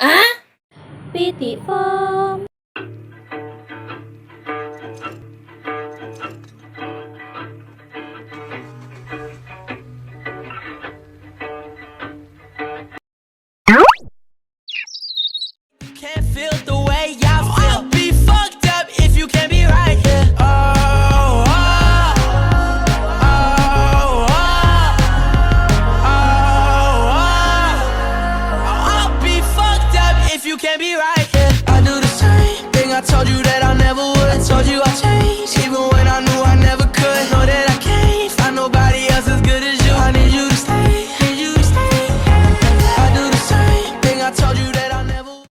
PT Farm. Can't feel the way I feel. I'll be fucked up if you can't be right here. Oh, oh, oh, oh, oh, oh. I'll be fucked up if you can't be right here. I do the same thing I told you that I never would. I told you I changed, even when I knew I never could. Know that I can't find nobody else as good as you. I need you to stay, need you to stay. I do the same thing I told you that I never would.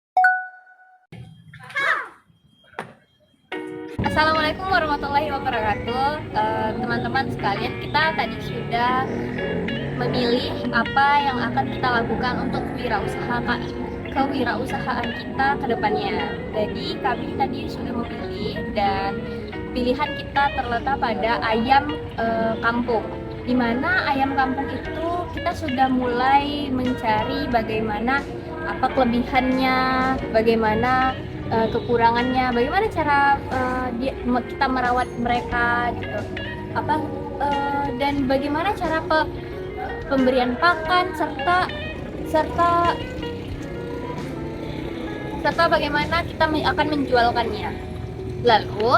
Assalamualaikum warahmatullahi wabarakatuh. Teman-teman sekalian, kita tadi sudah memilih apa yang akan kita lakukan untuk kewirausahaan kita ke depannya. Jadi kami tadi sudah memilih dan pilihan kita terletak pada ayam kampung. Di mana ayam kampung itu kita sudah mulai mencari bagaimana apa kelebihannya, bagaimana kekurangannya, bagaimana cara kita merawat mereka gitu, dan bagaimana cara pemberian pakan serta bagaimana kita akan menjualkannya. Lalu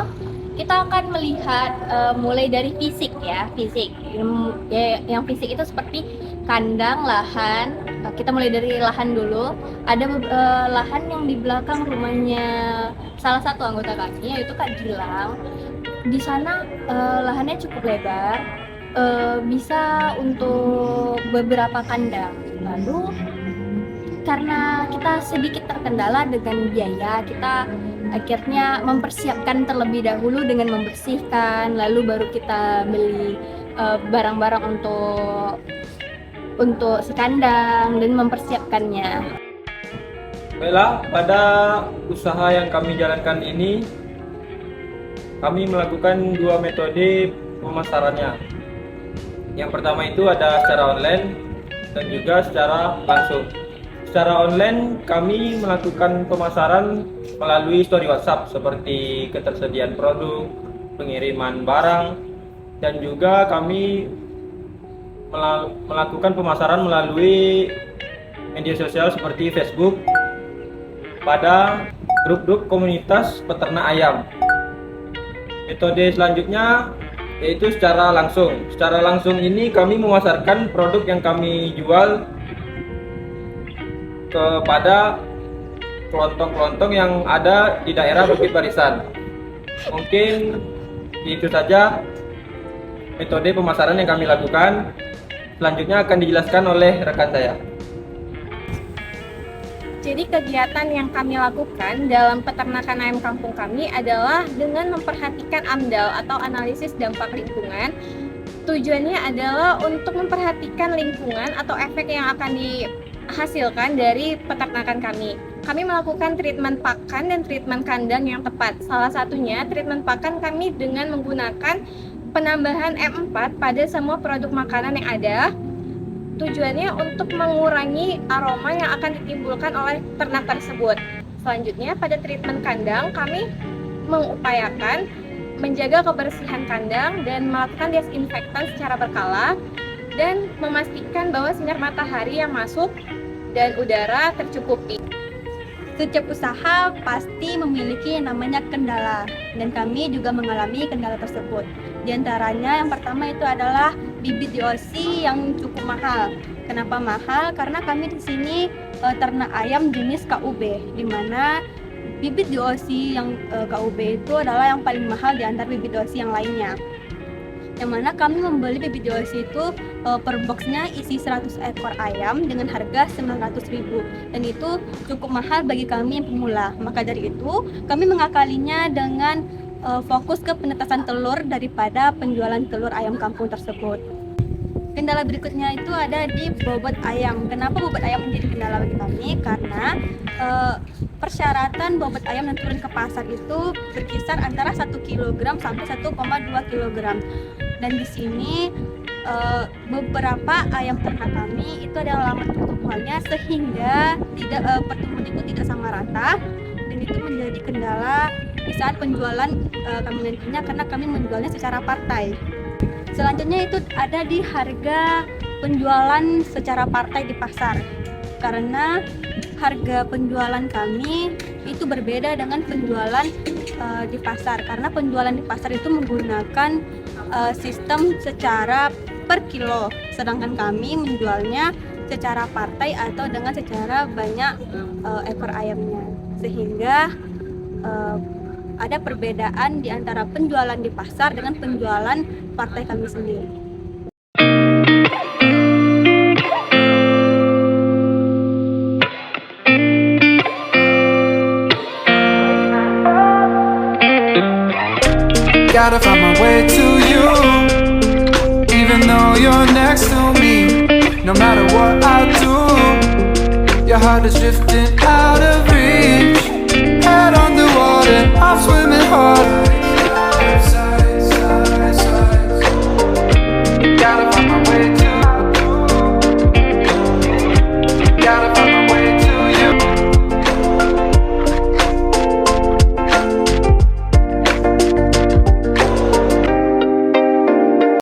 kita akan melihat mulai dari fisik ya, yang fisik itu seperti kandang, lahan. Kita mulai dari lahan dulu. Ada lahan yang di belakang rumahnya salah satu anggota kami, yaitu Kak Gilang. Di sana lahannya cukup lebar, bisa untuk beberapa kandang. Lalu karena kita sedikit terkendala dengan biaya, kita akhirnya mempersiapkan terlebih dahulu dengan membersihkan, lalu baru kita beli barang-barang untuk sekandang dan mempersiapkannya. Baiklah, pada usaha yang kami jalankan ini, kami melakukan dua metode pemasarannya. Yang pertama itu ada secara online dan juga secara langsung. Secara online, kami melakukan pemasaran melalui story WhatsApp seperti ketersediaan produk, pengiriman barang, dan juga kami melakukan pemasaran melalui media sosial seperti Facebook pada grup-grup komunitas peternak ayam. Metode selanjutnya yaitu secara langsung. Secara langsung ini kami memasarkan produk yang kami jual kepada kelontong-kelontong yang ada di daerah Bukit Barisan. Mungkin itu saja metode pemasaran yang kami lakukan. Selanjutnya akan dijelaskan oleh rekan saya. Jadi kegiatan yang kami lakukan dalam peternakan ayam kampung kami adalah dengan memperhatikan AMDAL atau analisis dampak lingkungan. Tujuannya adalah untuk memperhatikan lingkungan atau efek yang akan dihasilkan dari peternakan kami. Kami melakukan treatment pakan dan treatment kandang yang tepat. Salah satunya treatment pakan kami dengan menggunakan penambahan M4 pada semua produk makanan yang ada. Tujuannya untuk mengurangi aroma yang akan ditimbulkan oleh ternak tersebut. Selanjutnya pada treatment kandang kami mengupayakan menjaga kebersihan kandang dan melakukan desinfektan secara berkala dan memastikan bahwa sinar matahari yang masuk dan udara tercukupi. Setiap usaha pasti memiliki yang namanya kendala, dan kami juga mengalami kendala tersebut. Di antaranya yang pertama itu adalah bibit DOC yang cukup mahal. Kenapa mahal? Karena kami di sini ternak ayam jenis KUB, di mana bibit DOC yang KUB itu adalah yang paling mahal di antara bibit DOC yang lainnya. Yang mana kami membeli bibit DOC itu per boxnya isi 100 ekor ayam dengan harga 900.000, dan itu cukup mahal bagi kami yang pemula. Maka dari itu kami mengakalinya dengan fokus ke penetasan telur daripada penjualan telur ayam kampung tersebut. Kendala berikutnya itu ada di bobot ayam. Kenapa bobot ayam menjadi kendala bagi kami? Karena persyaratan bobot ayam yang turun ke pasar itu berkisar antara 1 kg sampai 1,2 kg. Dan di sini beberapa ayam ternak kami itu ada alamat pertumbuhannya sehingga tidak pertumbuhan itu tidak sama rata, dan itu menjadi kendala di saat penjualan kami nantinya karena kami menjualnya secara partai. Selanjutnya itu ada di harga penjualan secara partai di pasar, karena harga penjualan kami itu berbeda dengan penjualan di pasar, karena penjualan di pasar itu menggunakan sistem secara per kilo, sedangkan kami menjualnya secara partai atau dengan secara banyak ekor ayamnya, sehingga ada perbedaan di antara penjualan di pasar dengan penjualan partai kami sendiri. Gotta find my way to you, even though you're next to me. No matter what I do, your heart is drifting out of